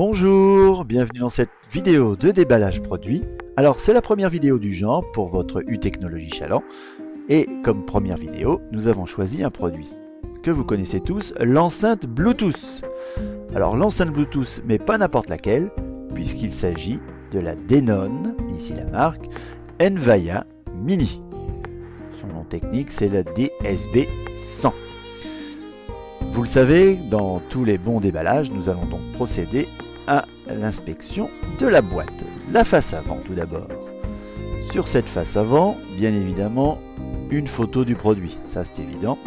Bonjour, bienvenue dans cette vidéo de déballage produit. Alors c'est la première vidéo du genre pour votre U-Technologie Chaland. Et comme première vidéo, nous avons choisi un produit que vous connaissez tous, l'enceinte Bluetooth. Alors l'enceinte Bluetooth, mais pas n'importe laquelle, puisqu'il s'agit de la Denon, ici la marque, Envia Mini. Son nom technique c'est la DSB100. Vous le savez, dans tous les bons déballages, nous allons donc procéder à l'inspection de la boîte. La face avant tout d'abord. Sur cette face avant, bien évidemment, une photo du produit, ça c'est évident,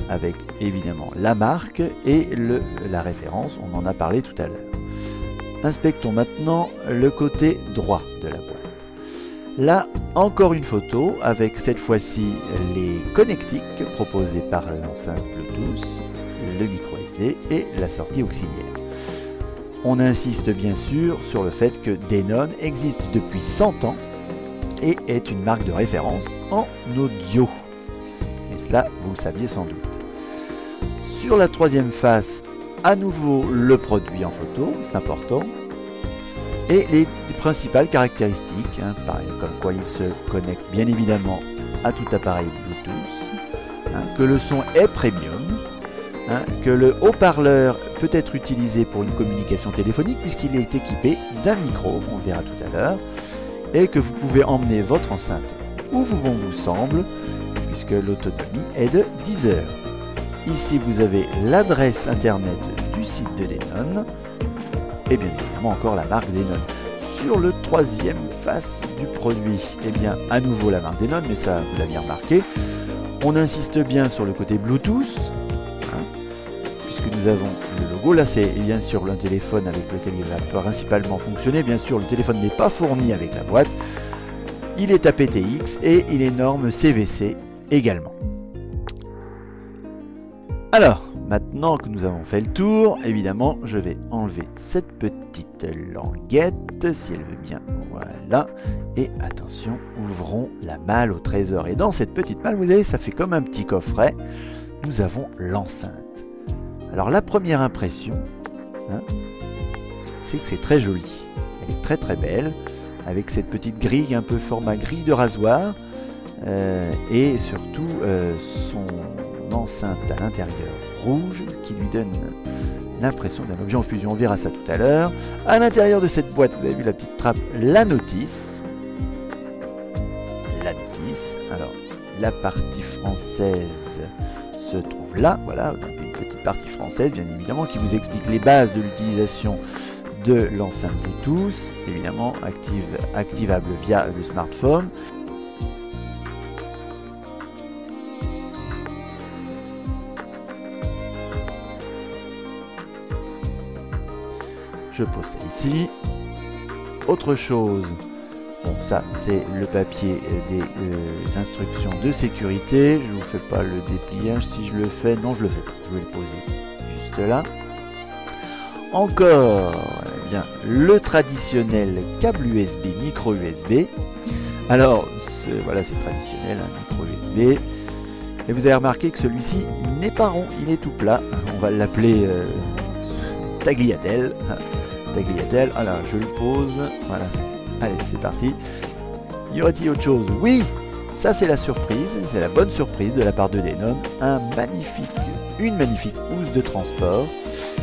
avec évidemment la marque et la référence, on en a parlé tout à l'heure. Inspectons maintenant le côté droit de la boîte. Là, encore une photo avec cette fois-ci les connectiques proposés par l'enceinte Bluetooth, le micro SD et la sortie auxiliaire. On insiste bien sûr sur le fait que Denon existe depuis 100 ans et est une marque de référence en audio. Mais cela, vous le saviez sans doute. Sur la troisième face, à nouveau le produit en photo, c'est important. Et les principales caractéristiques, comme quoi il se connecte bien évidemment à tout appareil Bluetooth, que le son est premium, que le haut-parleur peut être utilisé pour une communication téléphonique puisqu'il est équipé d'un micro, on verra tout à l'heure, et que vous pouvez emmener votre enceinte où bon vous semble, puisque l'autonomie est de 10 heures. Ici vous avez l'adresse internet du site de Denon, et bien évidemment encore la marque Denon. Sur le troisième face du produit, et bien à nouveau la marque Denon, mais ça vous l'aviez remarqué, on insiste bien sur le côté Bluetooth, puisque nous avons le logo. Là c'est bien sûr un téléphone avec lequel il va principalement fonctionner. Bien sûr le téléphone n'est pas fourni avec la boîte, il est aptX et il est norme CVC également. Alors maintenant que nous avons fait le tour, évidemment je vais enlever cette petite languette si elle veut bien, voilà, et attention, ouvrons la malle au trésor. Et dans cette petite malle, vous voyez, ça fait comme un petit coffret, nous avons l'enceinte. Alors la première impression, c'est que c'est très joli. Elle est très très belle, avec cette petite grille, un peu format grille de rasoir, et surtout son enceinte à l'intérieur rouge, qui lui donne l'impression d'un objet en fusion. On verra ça tout à l'heure. À l'intérieur de cette boîte, vous avez vu la petite trappe, la notice. La notice, alors la partie française se trouve là, voilà, donc une petite partie française bien évidemment qui vous explique les bases de l'utilisation de l'enceinte Bluetooth, évidemment activable via le smartphone. Je pose ça ici. Autre chose, bon ça c'est le papier des instructions de sécurité. Je ne vous fais pas le dépliage, si je le fais, non je le fais pas, je vais le poser juste là. Encore bien, le traditionnel câble USB, micro USB. Alors voilà, c'est traditionnel, micro USB. Et vous avez remarqué que celui-ci n'est pas rond, il est tout plat. On va l'appeler tagliatelle. Tagliatelle, alors je le pose, voilà. Allez, c'est parti. Y aurait-il autre chose? Oui, ça c'est la surprise, c'est la bonne surprise de la part de Denon. Une magnifique housse de transport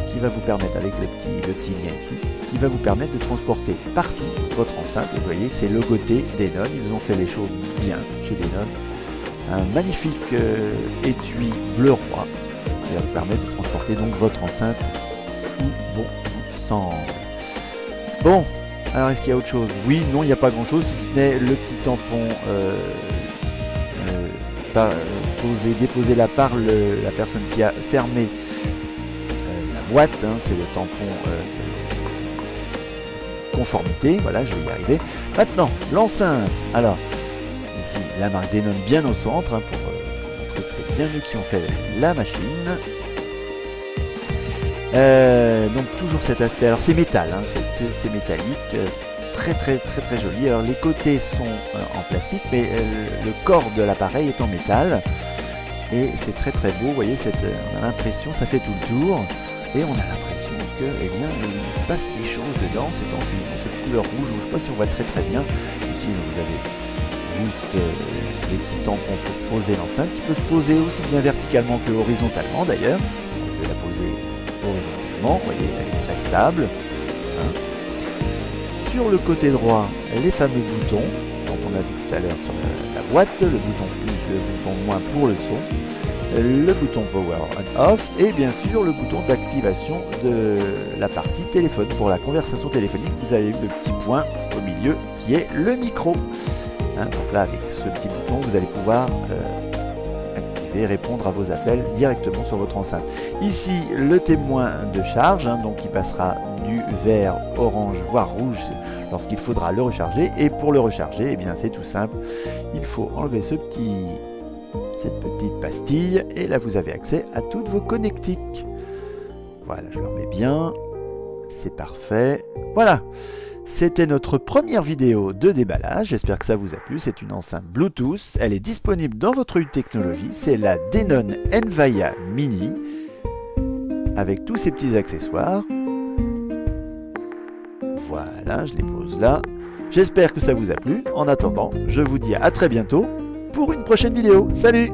qui va vous permettre, avec le petit lien ici, qui va vous permettre de transporter partout votre enceinte. Et vous voyez que c'est logoté Denon, ils ont fait les choses bien chez Denon. Un magnifique étui bleu roi qui va vous permettre de transporter donc votre enceinte où bon vous semble. Bon. Alors est-ce qu'il y a autre chose? Oui, non, il n'y a pas grand chose, si ce n'est le petit tampon déposé là par la personne qui a fermé la boîte, c'est le tampon conformité, voilà, je vais y arriver. Maintenant, l'enceinte, alors, ici, la marque Denon bien au centre, pour montrer que c'est bien eux qui ont fait la machine. Donc toujours cet aspect, alors c'est métal, c'est métallique, très joli. Alors les côtés sont en plastique, mais le corps de l'appareil est en métal et c'est très beau. Vous voyez, on a l'impression, ça fait tout le tour et on a l'impression que, eh bien, il se passe des choses dedans. C'est en fusion, c'est de couleur rouge. Je ne sais pas si on voit très très bien. Ici, vous avez juste des petits tampons pour poser l'enceinte, qui peut se poser aussi bien verticalement que horizontalement d'ailleurs. On peut la poser horizontalement, vous voyez, elle est très stable. Hein. Sur le côté droit, les fameux boutons dont on a vu tout à l'heure sur la boîte, le bouton plus, le bouton moins pour le son, le bouton power on off et bien sûr le bouton d'activation de la partie téléphone pour la conversation téléphonique. Vous avez le petit point au milieu qui est le micro. Hein, donc là, avec ce petit bouton, vous allez pouvoir activer, répondre à vos appels directement sur votre enceinte. Ici, le témoin de charge, hein, donc qui passera du vert, orange, voire rouge lorsqu'il faudra le recharger. Et pour le recharger, eh bien, c'est tout simple. Il faut enlever cette petite pastille et là, vous avez accès à toutes vos connectiques. Voilà, je le remets bien. C'est parfait. Voilà. C'était notre première vidéo de déballage, j'espère que ça vous a plu. C'est une enceinte Bluetooth, elle est disponible dans votre Technologie, c'est la Denon Envia Mini, avec tous ces petits accessoires. Voilà, je les pose là. J'espère que ça vous a plu. En attendant, je vous dis à très bientôt pour une prochaine vidéo. Salut!